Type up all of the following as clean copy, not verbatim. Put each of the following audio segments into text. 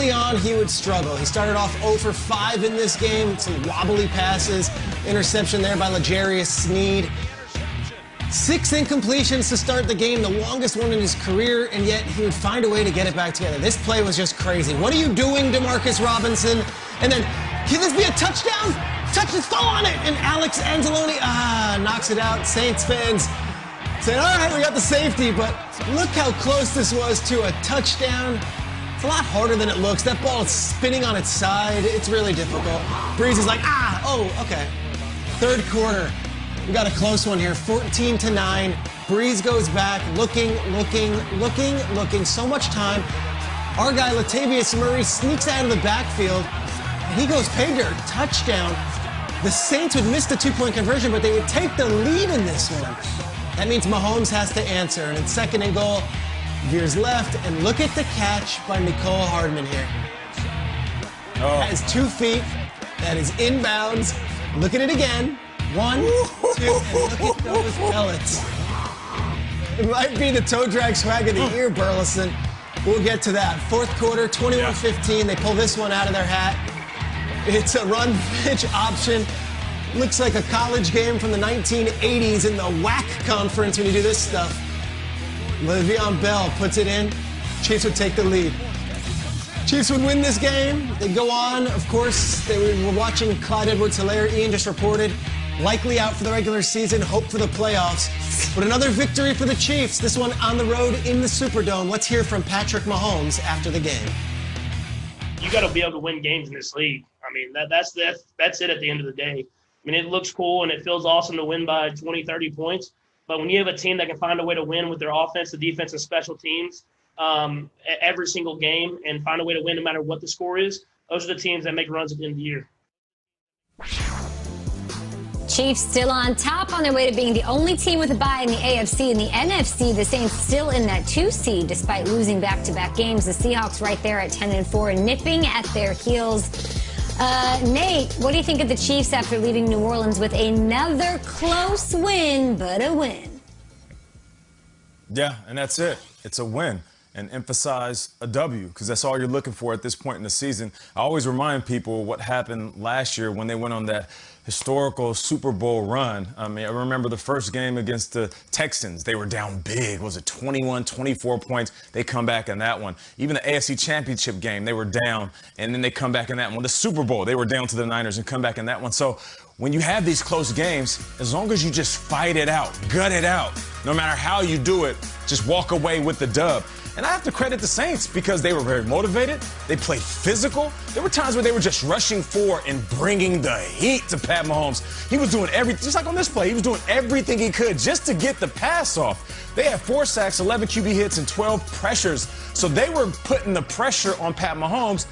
early on, he would struggle. He started off 0 for 5 in this game, some wobbly passes, interception there by L'Jarius Sneed. 6 incompletions to start the game, the longest one in his career, and yet he would find a way to get it back together. This play was just crazy. What are you doing, Demarcus Robinson? And then, can this be a touchdown? Touches, fall on it, and Alex Anzalone, knocks it out. Saints fans saying, all right, we got the safety, but look how close this was to a touchdown. It's a lot harder than it looks. That ball is spinning on its side. It's really difficult. Breeze is like, okay. Third quarter, we got a close one here, 14-9. Breeze goes back, looking. So much time. Our guy, Latavius Murray, sneaks out of the backfield, and he goes pay dirt, touchdown. The Saints would miss the 2-point conversion, but they would take the lead in this one. That means Mahomes has to answer, and it's 2nd and goal. Veers left, and look at the catch by Mecole Hardman here. That is 2 feet. That is inbounds. Look at it again. 1, 2, and look at those pellets. It might be the toe drag swag of the year, Burleson. We'll get to that. 4th quarter, 21-15. They pull this one out of their hat. It's a run pitch option. Looks like a college game from the 1980s in the WAC conference when you do this stuff. Le'Veon Bell puts it in. Chiefs would take the lead. Chiefs would win this game. They go on. Of course, they were watching Clyde Edwards-Helaire. Ian just reported. Likely out for the regular season. Hope for the playoffs. But another victory for the Chiefs. This one on the road in the Superdome. Let's hear from Patrick Mahomes after the game. You got to be able to win games in this league. I mean, that's it at the end of the day. I mean, it looks cool and it feels awesome to win by 20, 30 points. But when you have a team that can find a way to win with their offense, the defense, and special teams every single game and find a way to win no matter what the score is, those are the teams that make runs at the end of the year. Chiefs still on top on their way to being the only team with a bye in the AFC. In the NFC, the Saints still in that 2 seed despite losing back-to-back games. The Seahawks right there at 10-4 and nipping at their heels. Nate, what do you think of the Chiefs after leaving New Orleans with another close win, but a win? Yeah, and that's it. It's a win. And emphasize a W, because that's all you're looking for at this point in the season. I always remind people what happened last year when they went on that historical Super Bowl run. I mean, I remember the first game against the Texans. They were down big. Was it 21, 24 points? They come back in that one. Even the AFC Championship game, they were down, and then they come back in that one. The Super Bowl, they were down to the Niners and come back in that one. So when you have these close games, as long as you just fight it out, gut it out, no matter how you do it, just walk away with the dub. And I have to credit the Saints because they were very motivated. They played physical. There were times where they were just rushing forward and bringing the heat to Pat Mahomes. He was doing everything, just like on this play, he was doing everything he could just to get the pass off. They had 4 sacks, 11 QB hits, and 12 pressures. So they were putting the pressure on Pat Mahomes.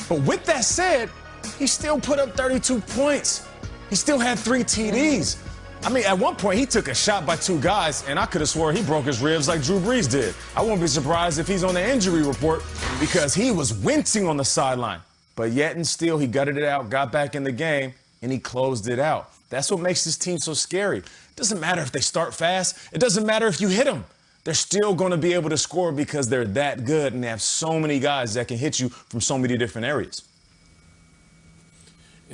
But with that said, he still put up 32 points. He still had 3 TDs. I mean, at one point, he took a shot by 2 guys, and I could have swore he broke his ribs like Drew Brees did. I won't be surprised if he's on the injury report because he was wincing on the sideline. But yet and still, he gutted it out, got back in the game, and he closed it out. That's what makes this team so scary. It doesn't matter if they start fast. It doesn't matter if you hit them. They're still going to be able to score because they're that good, and they have so many guys that can hit you from so many different areas.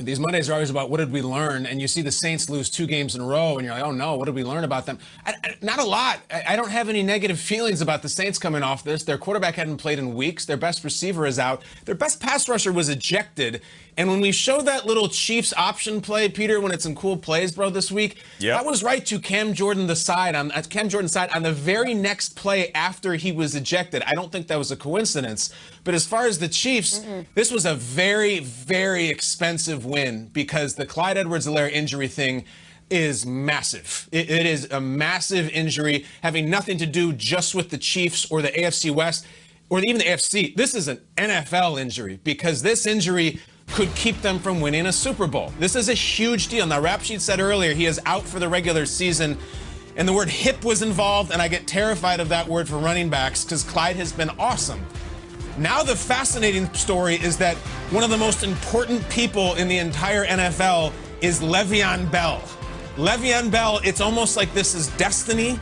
These Mondays are always about what did we learn, and you see the Saints lose 2 games in a row, and you're like, oh no, what did we learn about them? Not a lot. I don't have any negative feelings about the Saints coming off this. Their quarterback hadn't played in weeks. Their best receiver is out. Their best pass rusher was ejected. And when we show that little Chiefs option play, Peter, when it's in cool plays, bro, this week, that was right to Cam Jordan's side on the very next play after he was ejected. I don't think that was a coincidence. But as far as the Chiefs, this was a very, very expensive win because the Clyde Edwards-Helaire injury thing is massive. It is a massive injury having nothing to do just with the Chiefs or the AFC West or even the AFC. This is an NFL injury because this injury could keep them from winning a Super Bowl. This is a huge deal. Now, Rap Sheet said earlier he is out for the regular season, and the word hip was involved, and I get terrified of that word for running backs because Clyde has been awesome. Now the fascinating story is that one of the most important people in the entire NFL is Le'Veon Bell. Le'Veon Bell, it's almost like this is destiny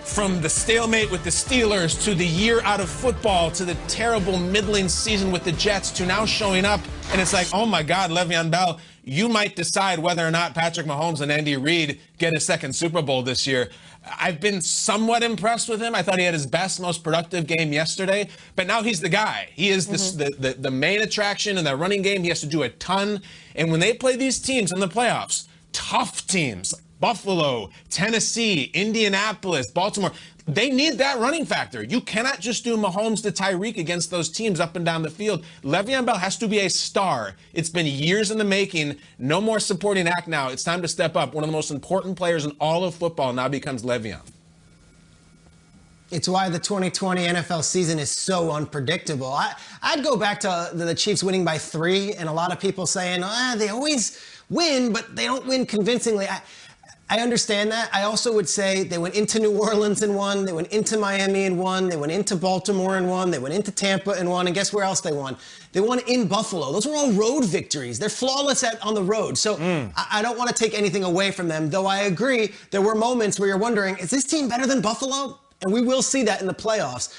from the stalemate with the Steelers to the year out of football to the terrible middling season with the Jets to now showing up, and it's like, oh my God, Le'Veon Bell, you might decide whether or not Patrick Mahomes and Andy Reid get a second Super Bowl this year. I've been somewhat impressed with him. I thought he had his best, most productive game yesterday, but now he's the guy. He is the main attraction in that running game. He has to do a ton, and when they play these teams in the playoffs, tough teams, Buffalo, Tennessee, Indianapolis, Baltimore, they need that running factor. You cannot just do Mahomes to Tyreek against those teams up and down the field. Le'Veon Bell has to be a star. It's been years in the making. No more supporting act now. It's time to step up. One of the most important players in all of football now becomes Le'Veon. It's why the 2020 NFL season is so unpredictable. I'd go back to the Chiefs winning by 3, and a lot of people saying, they always win, but they don't win convincingly. I understand that. I also would say they went into New Orleans and won. They went into Miami and won. They went into Baltimore and won. They went into Tampa and won. And guess where else they won? They won in Buffalo. Those were all road victories. They're flawless on the road. So I don't want to take anything away from them, though I agree there were moments where you're wondering, is this team better than Buffalo? And we will see that in the playoffs.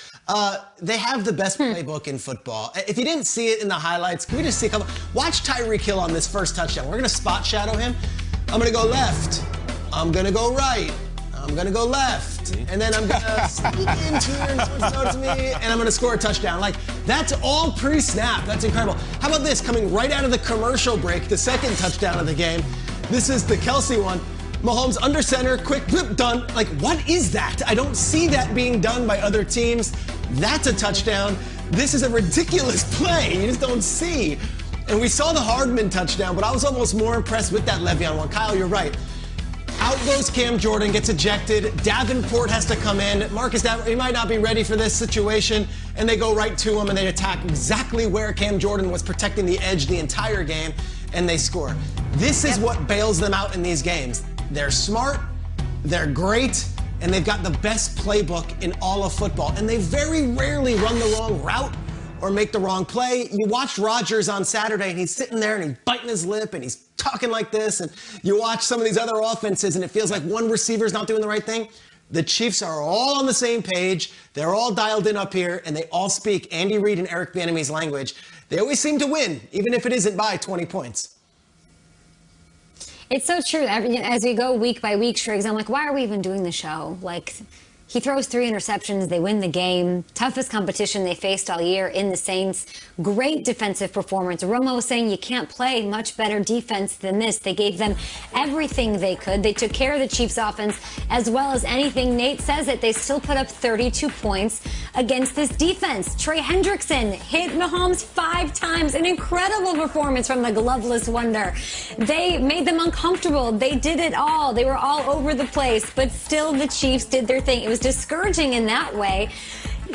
They have the best playbook in football. If you didn't see it in the highlights, can we just see a couple? Watch Tyreek Hill on this first touchdown. We're going to spot shadow him. I'm going to go left. I'm going to go right. I'm going to go left. And then I'm going to sneak into here and throw it to me, and I'm going to score a touchdown. Like, that's all pre-snap. That's incredible. How about this? Coming right out of the commercial break, the second touchdown of the game. This is the Kelsey one. Mahomes under center, quick, whip, done. Like, what is that? I don't see that being done by other teams. That's a touchdown. This is a ridiculous play. You just don't see. And we saw the Hardman touchdown, but I was almost more impressed with that Le'Veon one. Kyle, you're right. Out goes Cam Jordan, gets ejected. Davenport has to come in. Marcus Davenport, he might not be ready for this situation. And they go right to him, and they attack exactly where Cam Jordan was protecting the edge the entire game, and they score. This is what bails them out in these games. They're smart, they're great, and they've got the best playbook in all of football. And they very rarely run the wrong route or make the wrong play. You watched Rodgers on Saturday, and he's sitting there, and he's biting his lip, and he's talking like this. And you watch some of these other offenses, and it feels like one receiver's not doing the right thing. The Chiefs are all on the same page. They're all dialed in up here, and they all speak Andy Reid and Eric Bieniemy's language. They always seem to win, even if it isn't by 20 points. It's so true. As we go week by week, Triggs, I'm like, why are we even doing the show? Like, he throws 3 interceptions. They win the game. Toughest competition they faced all year in the Saints. Great defensive performance. Romo was saying you can't play much better defense than this. They gave them everything they could. They took care of the Chiefs offense as well as anything. Nate says it. They still put up 32 points against this defense. Trey Hendrickson hit Mahomes 5 times. An incredible performance from the gloveless wonder. They made them uncomfortable. They did it all. They were all over the place, but still the Chiefs did their thing. It was discouraging in that way.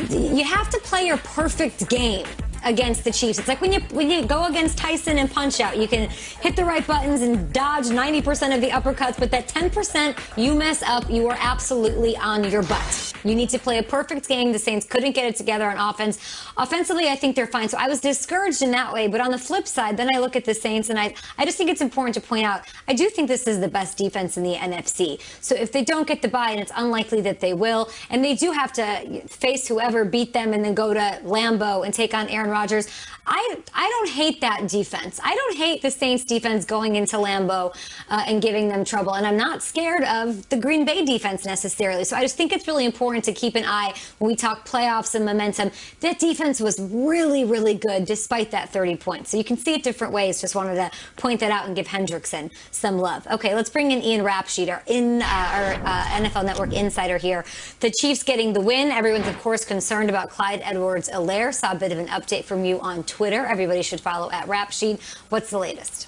You have to play your perfect game against the Chiefs. It's like when you go against Tyson and Punch Out, you can hit the right buttons and dodge 90% of the uppercuts, but that 10% you mess up, you are absolutely on your butt. You need to play a perfect game. The Saints couldn't get it together on offense. Offensively, I think they're fine. So I was discouraged in that way. But on the flip side, then I look at the Saints, and I just think it's important to point out, I do think this is the best defense in the NFC. So if they don't get the bye, and it's unlikely that they will, and they do have to face whoever beat them and then go to Lambeau and take on Aaron Rodgers, I don't hate that defense. I don't hate the Saints defense going into Lambeau and giving them trouble. And I'm not scared of the Green Bay defense necessarily. So I just think it's really important to keep an eye when we talk playoffs and momentum. That defense was really, really good despite that 30 points. So you can see it different ways. Just wanted to point that out and give Hendrickson some love. Okay, let's bring in Ian Rapsheet, our NFL Network insider here. The Chiefs getting the win. Everyone's, of course, concerned about Clyde Edwards-Helaire. Saw a bit of an update from you on Twitter. Everybody should follow at Rapsheet. What's the latest?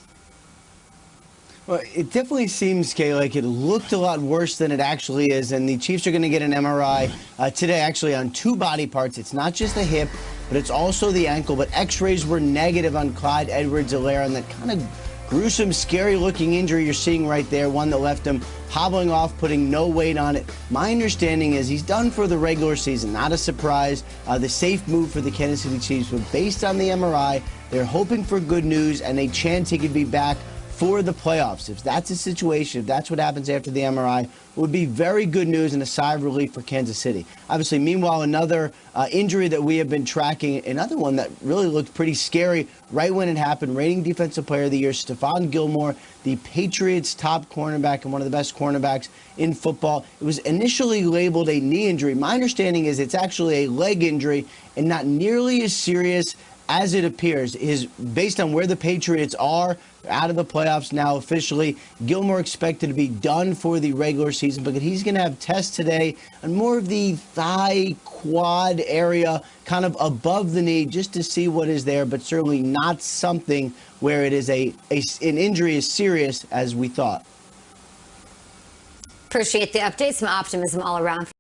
Well, it definitely seems, Kay, like it looked a lot worse than it actually is, and the Chiefs are going to get an MRI today, actually, on 2 body parts. It's not just the hip, but it's also the ankle, but x-rays were negative on Clyde Edwards-Helaire, and that kind of gruesome, scary-looking injury you're seeing right there, one that left him hobbling off, putting no weight on it. My understanding is he's done for the regular season. Not a surprise. The safe move for the Kansas City Chiefs, but based on the MRI, they're hoping for good news, and they chance he could be back for the playoffs. If that's a situation, if that's what happens after the MRI, it would be very good news and a sigh of relief for Kansas City. Obviously, meanwhile, another injury that we have been tracking, another one that really looked pretty scary right when it happened, reigning Defensive Player of the Year, Stephon Gilmore, the Patriots' top cornerback and one of the best cornerbacks in football. It was initially labeled a knee injury. My understanding is it's actually a leg injury and not nearly as serious as it appears. Based on where the Patriots are, out of the playoffs now officially. Gilmore expected to be done for the regular season, but he's going to have tests today on more of the thigh, quad area, kind of above the knee, just to see what is there, but certainly not something where it is an injury as serious as we thought. Appreciate the update. Some optimism all around.